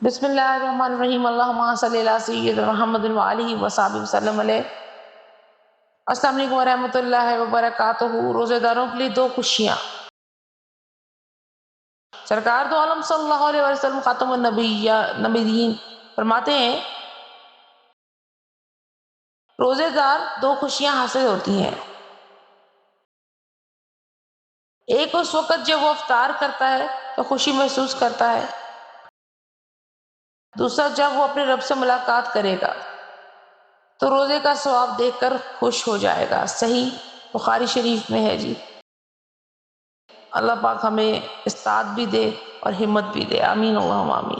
بسم اللہ الرحمن الرحیم، اللہم صلی علی سیدنا محمد وآلہ وصحبہ وسلم علیہ۔ السلام علیکم ورحمۃ اللہ وبرکاتہ۔ روزے داروں کے لیے دو خوشیاں۔ سرکار دو عالم صلی اللہ علیہ وسلم خاتم النبیین فرماتے ہیں روزے دار دو خوشیاں حاصل ہوتی ہیں۔ ایک اس وقت جب وہ افطار کرتا ہے تو خوشی محسوس کرتا ہے، دوسرا جب وہ اپنے رب سے ملاقات کرے گا تو روزے کا ثواب دیکھ کر خوش ہو جائے گا۔ صحیح بخاری شریف میں ہے جی۔ اللہ پاک ہمیں استاد بھی دے اور ہمت بھی دے، آمین اللہم آمین۔